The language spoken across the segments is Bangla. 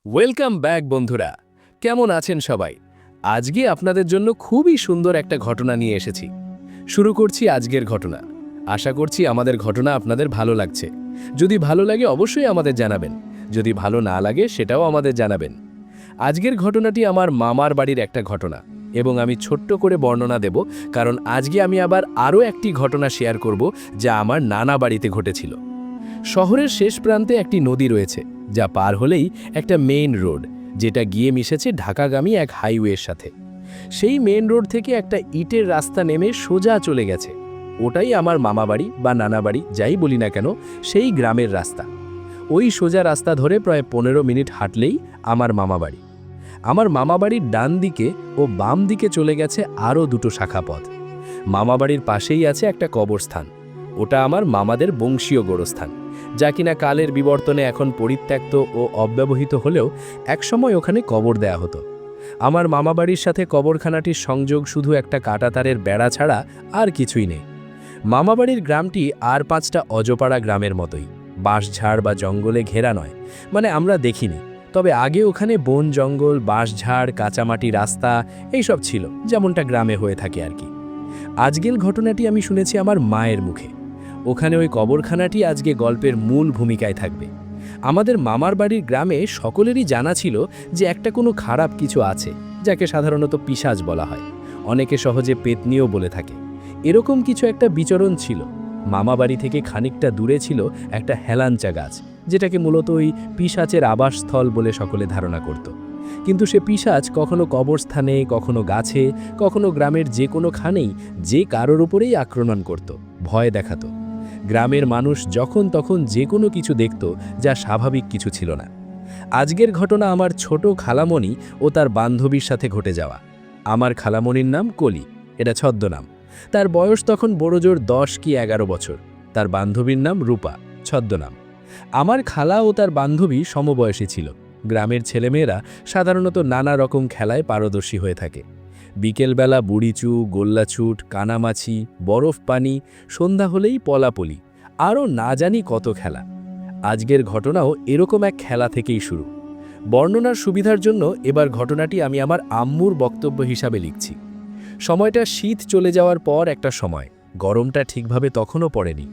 ওয়েলকাম ব্যাক বন্ধুরা, কেমন আছেন সবাই? আজকে আপনাদের জন্য খুবই সুন্দর একটা ঘটনা নিয়ে এসেছি। শুরু করছি আজকের ঘটনা। আশা করছি আমাদের ঘটনা আপনাদের ভালো লাগছে। যদি ভালো লাগে অবশ্যই আমাদের জানাবেন, যদি ভালো না লাগে সেটাও আমাদের জানাবেন। আজকের ঘটনাটি আমার মামার বাড়ির একটা ঘটনা এবং আমি ছোট্ট করে বর্ণনা দেব, কারণ আজকে আমি আবার আরও একটি ঘটনা শেয়ার করব যা আমার নানা বাড়িতে ঘটেছিল। শহরের শেষ প্রান্তে একটি নদী রয়েছে, যা পার হলেই একটা মেইন রোড, যেটা গিয়ে মিশেছে ঢাকাগামী এক হাইওয়ের সাথে। সেই মেইন রোড থেকে একটা ইটের রাস্তা নেমে সোজা চলে গেছে। ওটাই আমার মামাবাড়ি বা নানা বাড়ি যাই বলি না কেন, সেই গ্রামের রাস্তা। ওই সোজা রাস্তা ধরে প্রায় 15 মিনিট হাঁটলেই আমার মামাবাড়ি। আমার মামাবাড়ির ডান দিকে ও বাম দিকে চলে গেছে আরও দুটো শাখা পথ। মামাবাড়ির পাশেই আছে একটা কবরস্থান। ওটা আমার মামাদের বংশীয় গোরস্থান, যা কিনা কালের বিবর্তনে এখন পরিত্যক্ত ও অব্যবহৃত হলেও একসময় ওখানে কবর দেয়া হতো। আমার মামাবাড়ির সাথে কবরখানাটির সংযোগ শুধু একটা কাঁটাতারের বেড়া ছাড়া আর কিছুই নেই। মামাবাড়ির গ্রামটি আর 5টা অজপাড়া গ্রামের মতোই, বাঁশঝাড় বা জঙ্গলে ঘেরা নয়, মানে আমরা দেখিনি। তবে আগে ওখানে বন জঙ্গল, বাঁশঝাড়, কাঁচামাটি রাস্তা এইসব ছিল, যেমনটা গ্রামে হয়ে থাকে আর কি। আজকের ঘটনাটি আমি শুনেছি আমার মায়ের মুখে। ওখানে ওই কবরখানাটি আজকে গল্পের মূল ভূমিকায় থাকবে। আমাদের মামার বাড়ির গ্রামে সকলেরই জানা ছিল যে একটা কোনো খারাপ কিছু আছে, যাকে সাধারণত পিশাচ বলা হয়। অনেকে সহজে পেতনিও বলে থাকে। এরকম কিছু একটা বিচরণ ছিল। মামা বাড়ি থেকে খানিকটা দূরে ছিল একটা হেলাঞ্চা গাছ, যেটাকে মূলত ওই পিশাচের আবাসস্থল বলে সকলে ধারণা করত। কিন্তু সে পিশাচ কখনো কবরস্থানে, কখনো গাছে, কখনো গ্রামের যে কোনো খানেই যে কারোর উপরেই আক্রমণ করত, ভয় দেখাতো। গ্রামের মানুষ যখন তখন যে কোনো কিছু দেখত, যা স্বাভাবিক কিছু ছিল না। আজকের ঘটনা আমার ছোট খালামণি ও তার বান্ধবীর সাথে ঘটে যাওয়া। আমার খালামণির নাম কলি, এটা ছদ্মনাম। তার বয়স তখন বড়জোর 10 কি 11 বছর। তার বান্ধবীর নাম রূপা, ছদ্মনাম। আমার খালা ও তার বান্ধবী সমবয়সী ছিল। গ্রামের ছেলেমেয়েরা সাধারণত নানা রকম খেলায় পারদর্শী হয়ে থাকে। বিকেলবেলা বুড়িচু, গোল্লাছুট, কানামাছি, বরফ পানি, সন্ধ্যা হলেই পলাপলি, আরও না জানি কত খেলা। আজকের ঘটনাও এরকম এক খেলা থেকেই শুরু। বর্ণনার সুবিধার জন্য এবার ঘটনাটি আমি আমার আম্মুর বক্তব্য হিসাবে লিখছি। সময়টা শীত চলে যাওয়ার পর একটা সময়, গরমটা ঠিকভাবে তখনও পড়েনি।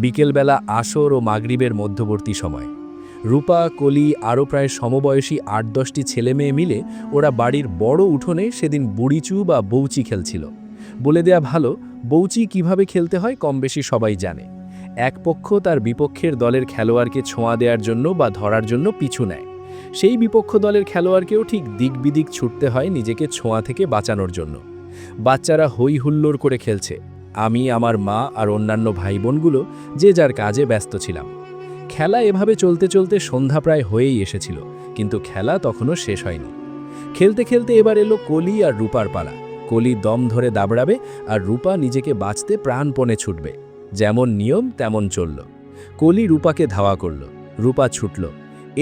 বিকেলবেলা আসর ও মাগরিবের মধ্যবর্তী সময়। রূপা, কলি আরও প্রায় সমবয়সী 8-10টি ছেলেমেয়ে মিলে ওরা বাড়ির বড় উঠোনে সেদিন বুড়িচু বা বৌচি খেলছিল। বলে দেয়া ভালো, বৌচি কিভাবে খেলতে হয় কম বেশি সবাই জানে। এক পক্ষ তার বিপক্ষের দলের খেলোয়াড়কে ছোঁয়া দেওয়ার জন্য বা ধরার জন্য পিছু নেয়। সেই বিপক্ষ দলের খেলোয়াড়কেও ঠিক দিক বিদিক ছুটতে হয় নিজেকে ছোঁয়া থেকে বাঁচানোর জন্য। বাচ্চারা হই হুল্লোড় করে খেলছে। আমি, আমার মা আর অন্যান্য ভাই বোনগুলো যে যার কাজে ব্যস্ত ছিলাম। খেলা এভাবে চলতে চলতে সন্ধ্যা প্রায় হয়েই এসেছিল, কিন্তু খেলা তখনও শেষ হয়নি। খেলতে খেলতে এবার এলো কলি আর রূপার পালা। কলি দম ধরে দাবড়াবে আর রূপা নিজেকে বাঁচতে প্রাণপণে ছুটবে। যেমন নিয়ম তেমন চলল। কলি রূপাকে ধাওয়া করল, রূপা ছুটল।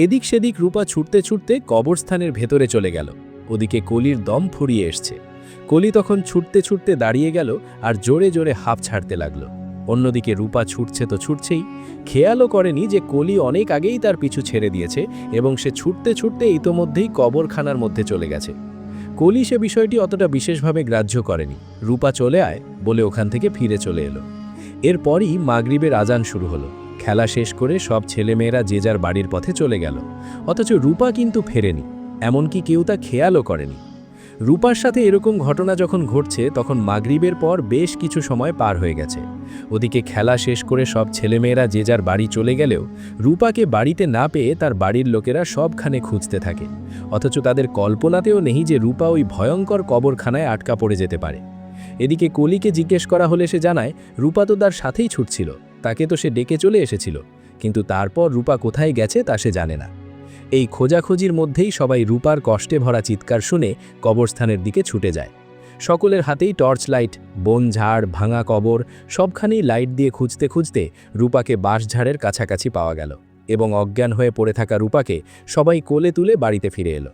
এদিক সেদিক রূপা ছুটতে ছুটতে কবরস্থানের ভেতরে চলে গেল। ওদিকে কলির দম ফুরিয়ে এসছে। কলি তখন ছুটতে ছুটতে দাঁড়িয়ে গেল আর জোরে জোরে হাঁপ ছাড়তে লাগলো। অন্যদিকে রূপা ছুটছে তো ছুটছেই, খেয়ালও করেনি যে কলি অনেক আগেই তার পিছু ছেড়ে দিয়েছে এবং সে ছুটতে ছুটতে ইতোমধ্যেই কবরখানার মধ্যে চলে গেছে। কলি সে বিষয়টি অতটা বিশেষভাবে গ্রাহ্য করেনি। রূপা চলে আয় বলে ওখান থেকে ফিরে চলে এলো। এরপরই মাগরিবের আজান শুরু হলো। খেলা শেষ করে সব ছেলেমেয়েরা যে যার বাড়ির পথে চলে গেল। অথচ রূপা কিন্তু ফেরেনি, এমনকি কেউ তা খেয়ালও করেনি। রূপার সাথে এরকম ঘটনা যখন ঘটছে তখন মাগরিবের পর বেশ কিছু সময় পার হয়ে গেছে। ওদিকে খেলা শেষ করে সব ছেলেমেয়েরা যে যার বাড়ি চলে গেলেও রূপাকে বাড়িতে না পেয়ে তার বাড়ির লোকেরা সবখানে খুঁজতে থাকে। অথচ তাদের কল্পনাতেও নেই যে রূপা ওই ভয়ঙ্কর কবরখানায় আটকা পড়ে যেতে পারে। এদিকে কলিকে জিজ্ঞেস করা হলে সে জানায় রূপা তো তার সাথেই ছুটছিল, তাকে তো সে ডেকে চলে এসেছিল, কিন্তু তারপর রূপা কোথায় গেছে তা সে জানে না। এই খোঁজাখুঁজির মধ্যেই সবাই রূপার কষ্টে ভরা চিৎকার শুনে কবরস্থানের দিকে ছুটে যায়। সকলের হাতেই টর্চ লাইট, বন ঝাড়, ভাঙা কবর, সবখানেই লাইট দিয়ে খুঁজতে খুঁজতে রূপাকে বাঁশঝাড়ের কাছাকাছি পাওয়া গেল এবং অজ্ঞান হয়ে পড়ে থাকা রূপাকে সবাই কোলে তুলে বাড়িতে ফিরে এলো।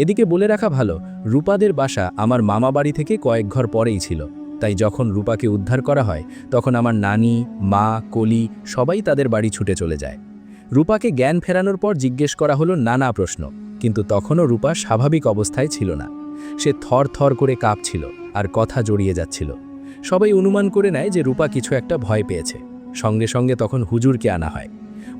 এদিকে বলে রাখা ভালো, রূপাদের বাসা আমার মামা বাড়ি থেকে কয়েক ঘর পরেই ছিল। তাই যখন রূপাকে উদ্ধার করা হয় তখন আমার নানি, মা, কলি সবাই তাদের বাড়ি ছুটে চলে যায়। রূপাকে জ্ঞান ফেরানোর পর জিজ্ঞেস করা হলো নানা প্রশ্ন। কিন্তু তখনও রূপা স্বাভাবিক অবস্থায় ছিল না। সে থর থর করে কাঁপছিল আর কথা জড়িয়ে যাচ্ছিল। সবাই অনুমান করে নেয় যে রূপা কিছু একটা ভয় পেয়েছে। সঙ্গে সঙ্গে তখন হুজুরকে আনা হয়।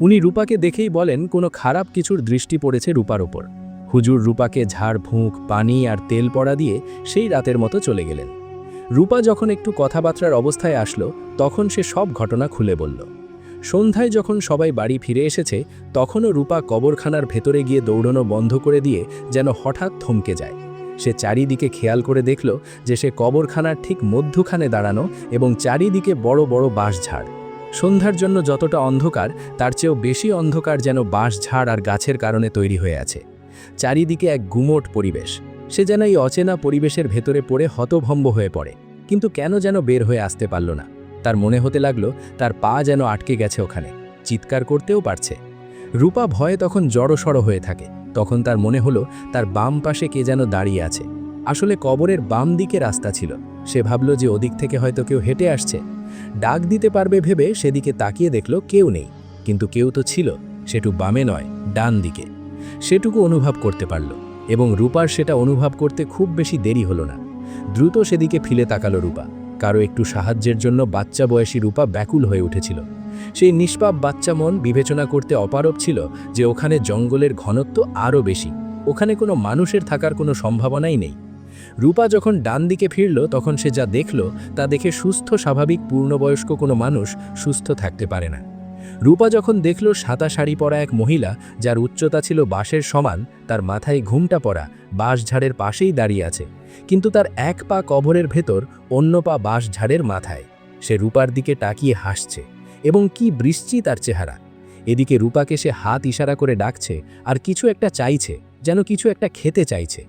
উনি রূপাকে দেখেই বলেন কোনো খারাপ কিছুর দৃষ্টি পড়েছে রূপার ওপর। হুজুর রূপাকে ঝাড়ফুঁক, পানি আর তেল পড়া দিয়ে সেই রাতের মতো চলে গেলেন। রূপা যখন একটু কথাবার্তার অবস্থায় আসলো, তখন সে সব ঘটনা খুলে বলল। সন্ধ্যায় যখন সবাই বাড়ি ফিরে এসেছে, তখনও রূপা কবরখানার ভেতরে গিয়ে দৌড়ানো বন্ধ করে দিয়ে যেন হঠাৎ থমকে যায়। সে চারিদিকে খেয়াল করে দেখল যে সে কবরখানার ঠিক মধ্যখানে দাঁড়ানো এবং চারিদিকে বড় বড় বাঁশঝাড়। সন্ধ্যার জন্য যতটা অন্ধকার, তার চেয়েও বেশি অন্ধকার যেন বাঁশঝাড় আর গাছের কারণে তৈরি হয়ে আছে। চারিদিকে এক গুমোট পরিবেশ। সে যেন এই অচেনা পরিবেশের ভেতরে পড়ে হতভম্ব হয়ে পড়ে, কিন্তু কেন যেন বের হয়ে আসতে পারল না। তার মনে হতে লাগলো তার পা যেন আটকে গেছে ওখানে, চিৎকার করতেও পারছে। রূপা ভয়ে তখন জড়সড় হয়ে থাকে। তখন তার মনে হলো তার বাম পাশে কে যেন দাঁড়িয়ে আছে। আসলে কবরের বাম দিকে রাস্তা ছিল। সে ভাবল যে ওদিক থেকে হয়তো কেউ হেঁটে আসছে। ডাক দিতে পারবে ভেবে সেদিকে তাকিয়ে দেখল কেউ নেই, কিন্তু কেউ তো ছিল, সেটু বামে নয়, ডান দিকে। সেটুকু অনুভব করতে পারল, এবং রূপার সেটা অনুভব করতে খুব বেশি দেরি হলো না। দ্রুত সেদিকে ফিরে তাকালো রূপা। কারো একটু সাহায্যের জন্য বাচ্চা বয়সী রূপা ব্যাকুল হয়ে উঠেছিল। সেই নিষ্পাপ বাচ্চা মন বিবেচনা করতে অপারগ ছিল যে ওখানে জঙ্গলের ঘনত্ব আরও বেশি, ওখানে কোনো মানুষের থাকার কোনো সম্ভাবনাই নেই। রূপা যখন ডান দিকে ফিরল, তখন সে যা দেখল তা দেখে সুস্থ স্বাভাবিক পূর্ণবয়স্ক কোনো মানুষ সুস্থ থাকতে পারে না। রূপা যখন দেখল সাদা শাড়ি পরা এক মহিলা, যার উচ্চতা ছিল বাঁশের সমান, তার মাথায় ঘুমটা পরা, বাঁশঝাড়ের পাশেই দাঁড়িয়ে আছে, কিন্তু তার এক পা কবরের ভেতর, অন্য পা বাঁশঝাড়ের মাথায়। সে রূপার দিকে তাকিয়ে হাসছে, এবং কি বৃষ্টি তার চেহারা। এদিকে রূপাকে সে হাত ইশারা করে ডাকছে আর কিছু একটা চাইছে, যেন কিছু একটা খেতে চাইছে।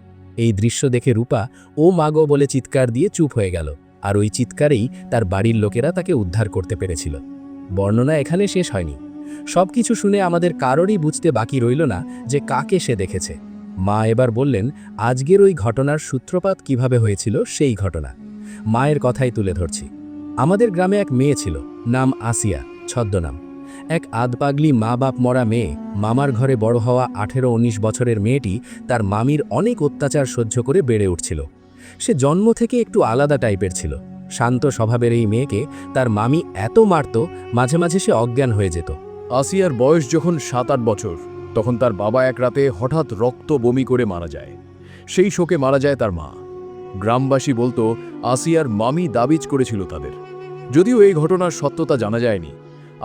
এই দৃশ্য দেখে রূপা ও মাগো বলে চিৎকার দিয়ে চুপ হয়ে গেল, আর ওই চিৎকারেই তার বাড়ির লোকেরা তাকে উদ্ধার করতে পেরেছিল। বর্ণনা এখানে শেষ হয়নি। সব কিছু শুনে আমাদের কারোরই বুঝতে বাকি রইল না যে কাকে সে দেখেছে। মা এবার বললেন আজকের ওই ঘটনার সূত্রপাত কিভাবে হয়েছিল সেই ঘটনা। মায়ের কথাই তুলে ধরছি। আমাদের গ্রামে এক মেয়ে ছিল, নাম আসিয়া, ছদ্মনাম। এক আধপাগলি মা বাপ মরা মেয়ে, মামার ঘরে বড় হওয়া 18-19 বছরের মেয়েটি তার মামির অনেক অত্যাচার সহ্য করে বেড়ে উঠছিল। সে জন্ম থেকে একটু আলাদা টাইপের ছিল। শান্ত স্বভাবের এই মেয়েকে তার মামি এত মারত, মাঝে মাঝে সে অজ্ঞান হয়ে যেত। আসিয়ার বয়স যখন 7-8 বছর, তখন তার বাবা এক রাতে হঠাৎ রক্ত বমি করে মারা যায়। সেই শোকে মারা যায় তার মা। গ্রামবাসী বলতো আসিয়ার মামি দাবিজ করেছিল তাদের। যদিও এই ঘটনার সত্যতা জানা যায়নি।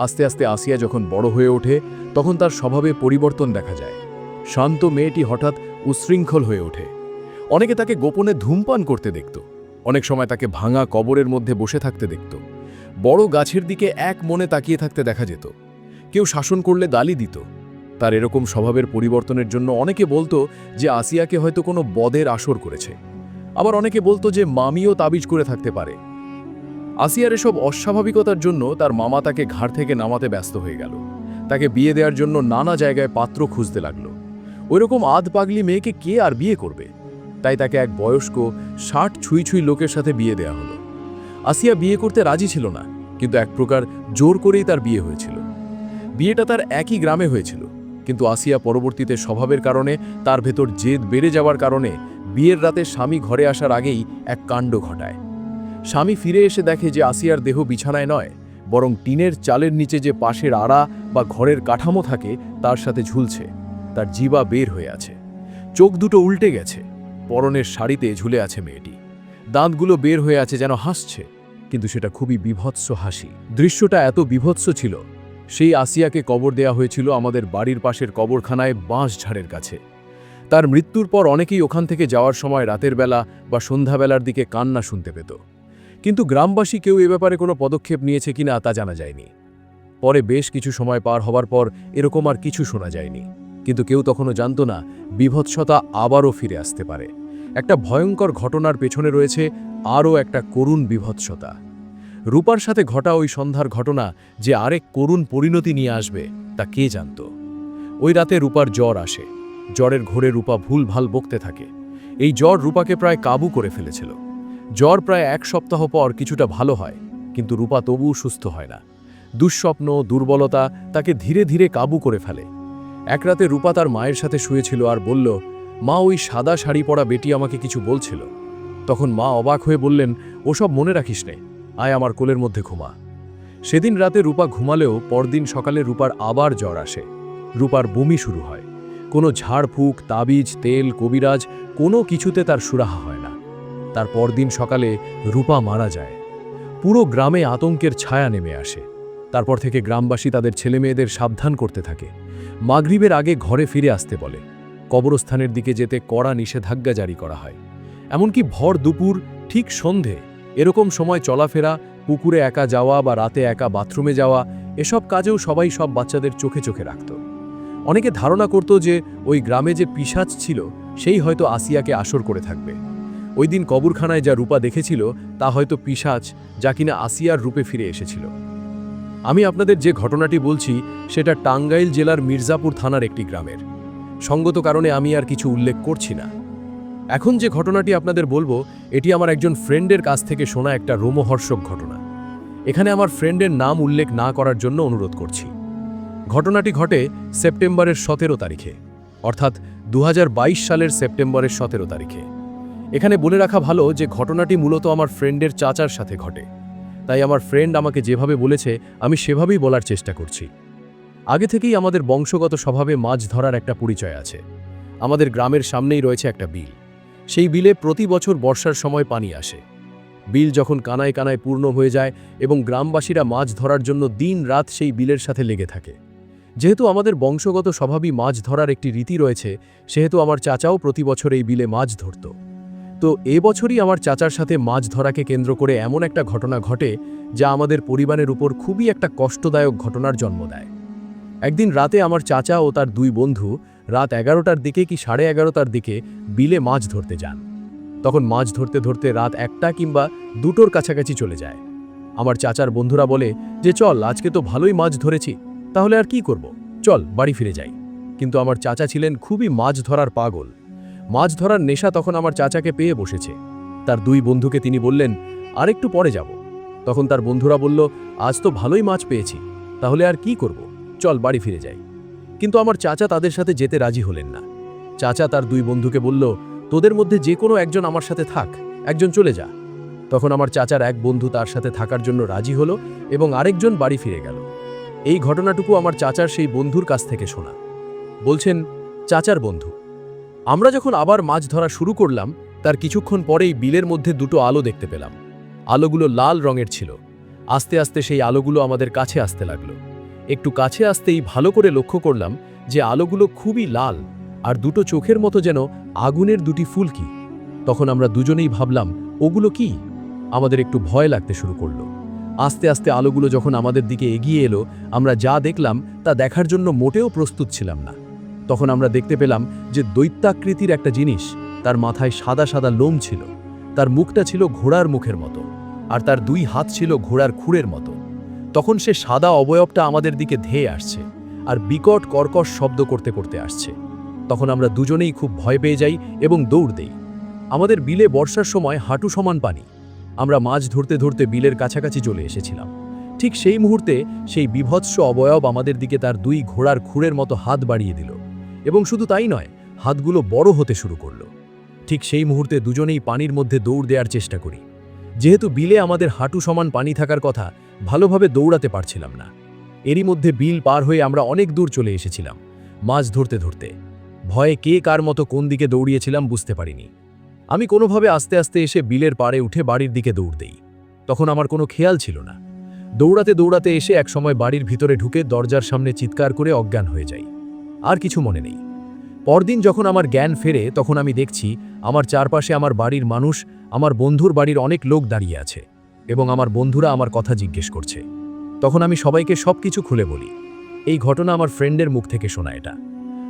আস্তে আস্তে আসিয়া যখন বড় হয়ে ওঠে, তখন তার স্বভাবে পরিবর্তন দেখা যায়। শান্ত মেয়েটি হঠাৎ উচ্ছৃঙ্খল হয়ে ওঠে। অনেকে তাকে গোপনে ধূমপান করতে দেখত, অনেক সময় তাকে ভাঙা কবরের মধ্যে বসে থাকতে দেখত, বড় গাছের দিকে এক মনে তাকিয়ে থাকতে দেখা যেত। কেউ শাসন করলে গালি দিত। তার এরকম স্বভাবের পরিবর্তনের জন্য অনেকে বলতো যে আসিয়াকে হয়তো কোনো বদের আসর করেছে। আবার অনেকে বলতো যে মামিও তাবিজ করে থাকতে পারে। আসিয়ার এসব অস্বাভাবিকতার জন্য তার মামা তাকে ঘাড় থেকে নামাতে ব্যস্ত হয়ে গেল। তাকে বিয়ে দেওয়ার জন্য নানা জায়গায় পাত্র খুঁজতে লাগলো। ওইরকম আধ পাগলি মেয়েকে কে আর বিয়ে করবে? তাই তাকে এক বয়স্ক 60 ছুঁই লোকের সাথে বিয়ে দেয়া হলো। আসিয়া বিয়ে করতে রাজি ছিল না, কিন্তু এক প্রকার জোর করেই তার বিয়ে হয়েছিল। বিয়েটা তার একই গ্রামে হয়েছিল, কিন্তু আসিয়া পরবর্তীতে স্বভাবের কারণে, তার ভেতর জেদ বেড়ে যাওয়ার কারণে বিয়ের রাতে স্বামী ঘরে আসার আগেই এক কাণ্ড ঘটায়। স্বামী ফিরে এসে দেখে যে আসিয়ার দেহ বিছানায় নয়, বরং টিনের চালের নিচে যে পাশের আড়া বা ঘরের কাঠামো থাকে তার সাথে ঝুলছে। তার জিবা বের হয়ে আছে, চোখ দুটো উল্টে গেছে, পরনের শাড়িতে ঝুলে আছে মেয়েটি। দাঁতগুলো বের হয়ে আছে, যেন হাসছে, কিন্তু সেটা খুবই বীভৎস হাসি। দৃশ্যটা এত বীভৎস ছিল। সেই আসিয়াকে কবর দেয়া হয়েছিল আমাদের বাড়ির পাশের কবরখানায় বাঁশঝাড়ের কাছে। তার মৃত্যুর পর অনেকেই ওখান থেকে যাওয়ার সময় রাতের বেলা বা সন্ধ্যাবেলার দিকে কান্না শুনতে পেত, কিন্তু গ্রামবাসী কেউ এ ব্যাপারে কোনো পদক্ষেপ নিয়েছে কিনা তা জানা যায়নি। পরে বেশ কিছু সময় পার হবার পর এরকম আর কিছু শোনা যায়নি, কিন্তু কেউ তখনও জানত না বীভৎসতা আবারও ফিরে আসতে পারে। একটা ভয়ঙ্কর ঘটনার পেছনে রয়েছে আরও একটা করুণ বীভৎসতা। রূপার সাথে ঘটা ওই সন্ধ্যার ঘটনা যে আরেক করুণ পরিণতি নিয়ে আসবে তা কে জানত। ওই রাতে রূপার জ্বর আসে। জ্বরের ঘোরে রূপা ভুলভাল বকতে থাকে। এই জ্বর রূপাকে প্রায় কাবু করে ফেলেছিল। জ্বর প্রায় 1 সপ্তাহ পর কিছুটা ভালো হয়, কিন্তু রূপা তবুও সুস্থ হয় না। দুঃস্বপ্ন, দুর্বলতা তাকে ধীরে ধীরে কাবু করে ফেলে। এক রাতে রূপা তার মায়ের সাথে শুয়েছিল আর বলল, মা, ওই সাদা শাড়ি পরা বেটি আমাকে কিছু বলছিল। তখন মা অবাক হয়ে বললেন, ওসব মনে রাখিস নে, আয় আমার কোলের মধ্যে ঘুমা। সেদিন রাতে রূপা ঘুমালেও পরদিন সকালে রূপার আবার জ্বর আসে। রূপার বমি শুরু হয়। কোনো ঝাড়ফুঁক, তাবিজ, তেল, কবিরাজ কোনো কিছুতে তার সুরাহা হয় না। তার পরদিন সকালে রূপা মারা যায়। পুরো গ্রামে আতঙ্কের ছায়া নেমে আসে। তারপর থেকে গ্রামবাসী তাদের ছেলেমেয়েদের সাবধান করতে থাকে। মাগরিবের আগে ঘরে ফিরে আসতে বলে। কবরস্থানের দিকে যেতে কড়া নিষেধাজ্ঞা জারি করা হয়। এমনকি ভর দুপুর, ঠিক সন্ধে এরকম সময় চলাফেরা, পুকুরে একা যাওয়া বা রাতে একা বাথরুমে যাওয়া, এসব কাজেও সবাই সব বাচ্চাদের চোখে চোখে রাখত। অনেকে ধারণা করত যে ওই গ্রামে যে পিশাচ ছিল সেই হয়তো আসিয়াকে আসর করে থাকবে। ওই দিন কবরখানায় যা রূপা দেখেছিল তা হয়তো পিশাচ, যা কিনা আসিয়ার রূপে ফিরে এসেছিল। আমি আপনাদের যে ঘটনাটি বলছি সেটা টাঙ্গাইল জেলার মির্জাপুর থানার একটি গ্রামের। সঙ্গত কারণে আমি আর কিছু উল্লেখ করছি না। এখন যে ঘটনাটি আপনাদের বলবো, এটি আমার একজন ফ্রেন্ডের কাছ থেকে শোনা একটা রোমহর্ষক ঘটনা। এখানে আমার ফ্রেন্ডের নাম উল্লেখ না করার জন্য অনুরোধ করছি। ঘটনাটি ঘটে সেপ্টেম্বরের 17 তারিখে, অর্থাৎ 2022 সালের সেপ্টেম্বরের 17 তারিখে। এখানে বলে রাখা ভালো যে ঘটনাটি মূলত আমার ফ্রেন্ডের চাচার সাথে ঘটে। তাই আমার ফ্রেন্ড আমাকে যেভাবে বলেছে আমি সেভাবেই বলার চেষ্টা করছি। আগে থেকেই আমাদের বংশগত স্বভাবে মাছ ধরার একটা পরিচয় আছে। আমাদের গ্রামের সামনেই রয়েছে একটা বিল। সেই বিলে প্রতি বছর বর্ষার সময় পানি আসে। বিল যখন কানায় কানায় পূর্ণ হয়ে যায় এবং গ্রামবাসীরা মাছ ধরার জন্য দিন রাত সেই বিলের সাথে লেগে থাকে। যেহেতু আমাদের বংশগত স্বভাবই মাছ ধরার একটি রীতি রয়েছে, সেহেতু আমার চাচাও প্রতি বছর এই বিলে মাছ ধরত। তো এবছরই আমার চাচার সাথে মাছ ধরাকে কেন্দ্র করে এমন একটা ঘটনা ঘটে যা আমাদের পরিবারের উপর খুবই একটা কষ্টদায়ক ঘটনার জন্ম দেয়। একদিন রাতে আমার চাচা ও তার দুই বন্ধু রাত 11টার দিকে কি 11:30টার দিকে বিলে মাছ ধরতে যান। তখন মাছ ধরতে ধরতে রাত 1টা কিংবা 2টোর কাছাকাছি চলে যায়। আমার চাচার বন্ধুরা বলে যে, চল, আজকে তো ভালোই মাছ ধরেছি, তাহলে আর কি করব, চল বাড়ি ফিরে যাই। কিন্তু আমার চাচা ছিলেন খুবই মাছ ধরার পাগল। মাছ ধরার নেশা তখন আমার চাচাকে পেয়ে বসেছে। তার দুই বন্ধুকে তিনি বললেন, আর একটু পরে যাব। তখন তার বন্ধুরা বলল, আজ তো ভালোই মাছ পেয়েছি, তাহলে আর কি করব, চল বাড়ি ফিরে যাই। কিন্তু আমার চাচা তাদের সাথে যেতে রাজি হলেন না। চাচা তার দুই বন্ধুকে বলল, তোদের মধ্যে যে কোনো একজন আমার সাথে থাক, একজন চলে যা। তখন আমার চাচার এক বন্ধু তার সাথে থাকার জন্য রাজি হলো এবং আরেকজন বাড়ি ফিরে গেল। এই ঘটনাটুকু আমার চাচার সেই বন্ধুর কাছ থেকে শোনা। বলছেন, চাচার বন্ধু, আমরা যখন আবার মাছ ধরা শুরু করলাম তার কিছুক্ষণ পরেই বিলের মধ্যে দুটো আলো দেখতে পেলাম। আলোগুলো লাল রঙের ছিল। আস্তে আস্তে সেই আলোগুলো আমাদের কাছে আসতে লাগলো। একটু কাছে আসতেই ভালো করে লক্ষ্য করলাম যে আলোগুলো খুবই লাল আর দুটো চোখের মতো যেন আগুনের দুটি ফুলকি। তখন আমরা দুজনেই ভাবলাম, ওগুলো কি? আমাদের একটু ভয় লাগতে শুরু করলো। আস্তে আস্তে আলোগুলো যখন আমাদের দিকে এগিয়ে এলো, আমরা যা দেখলাম তা দেখার জন্য মোটেও প্রস্তুত ছিলাম না। তখন আমরা দেখতে পেলাম যে দৈত্যাকৃতির একটা জিনিস, তার মাথায় সাদা সাদা লোম ছিল, তার মুখটা ছিল ঘোড়ার মুখের মতো, আর তার দুই হাত ছিল ঘোড়ার খুরের মতো। তখন সে সাদা অবয়বটা আমাদের দিকে ধেয়ে আসছে আর বিকট কর্কশ শব্দ করতে করতে আসছে। তখন আমরা দুজনেই খুব ভয় পেয়ে যাই এবং দৌড় দেই। আমাদের বিলে বর্ষার সময় হাঁটু সমান পানি। আমরা মাছ ধরতে ধরতে বিলের কাছাকাছি চলে এসেছিলাম। ঠিক সেই মুহূর্তে সেই বিভৎস অবয়ব আমাদের দিকে তার দুই ঘোড়ার খুরের মতো হাত বাড়িয়ে দিল এবং শুধু তাই নয়, হাতগুলো বড় হতে শুরু করলো। ঠিক সেই মুহূর্তে দুজনেই পানির মধ্যে দৌড় দেওয়ার চেষ্টা করি। যেহেতু বিলে আমাদের হাঁটু সমান পানি থাকার কথা, ভালোভাবে দৌড়াতে পারছিলাম না। এরই মধ্যে বিল পার হয়ে আমরা অনেক দূর চলে এসেছিলাম মাছ ধরতে ধরতে। ভয়ে কে কার মতো কোন দিকে দৌড়িয়েছিলাম বুঝতে পারিনি। আমি কোনোভাবে আস্তে আস্তে এসে বিলের পাড়ে উঠে বাড়ির দিকে দৌড় দেই। তখন আমার কোনো খেয়াল ছিল না। দৌড়াতে দৌড়াতে এসে একসময় বাড়ির ভিতরে ঢুকে দরজার সামনে চিৎকার করে অজ্ঞান হয়ে যাই। আর কিছু মনে নেই। পরদিন যখন আমার জ্ঞান ফেরে তখন আমি দেখছি আমার চারপাশে আমার বাড়ির মানুষ, আমার বন্ধুর বাড়ির অনেক লোক দাঁড়িয়ে আছে এবং আমার বন্ধুরা আমার কথা জিজ্ঞেস করছে। তখন আমি সবাইকে সবকিছু খুলে বলি। এই ঘটনা আমার ফ্রেন্ডের মুখ থেকে শোনা এটা।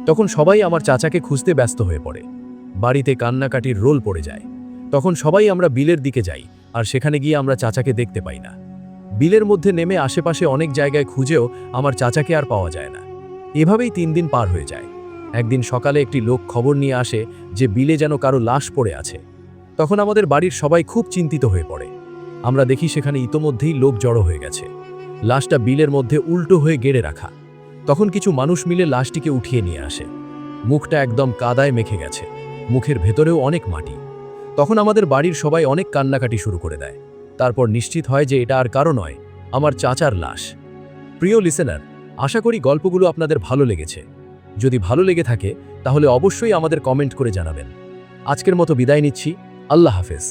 তখন সবাই আমার চাচাকে খুঁজতে ব্যস্ত হয়ে পড়ে। বাড়িতে কান্নাকাটির রোল পড়ে যায়। তখন সবাই আমরা বিলের দিকে যাই আর সেখানে গিয়ে আমরা চাচাকে দেখতে পাই না। বিলের মধ্যে নেমে আশেপাশে অনেক জায়গায় খুঁজেও আমার চাচাকে আর পাওয়া যায় না। এভাবেই 3 দিন পার হয়ে যায়। একদিন সকালে একটি লোক খবর নিয়ে আসে যে বিলে যেন কারো লাশ পড়ে আছে। তখন আমাদের বাড়ির সবাই খুব চিন্তিত হয়ে পড়ে। আমরা দেখি সেখানে ইতোমধ্যেই লোক জড়ো হয়ে গেছে। লাশটা বিলের মধ্যে উল্টো হয়ে গেড়ে রাখা। তখন কিছু মানুষ মিলে লাশটিকে উঠিয়ে নিয়ে আসে। মুখটা একদম কাদায় মেখে গেছে, মুখের ভেতরেও অনেক মাটি। তখন আমাদের বাড়ির সবাই অনেক কান্নাকাটি শুরু করে দেয়। তারপর নিশ্চিত হয় যে এটা আর কারো নয়, আমার চাচার লাশ। প্রিয় লিসেনার, আশা করি গল্পগুলো আপনাদের ভালো লেগেছে। যদি ভালো লেগে থাকে তাহলে অবশ্যই আমাদের কমেন্ট করে জানাবেন। আজকের মতো বিদায় নিচ্ছি। আল্লাহ হাফেজ।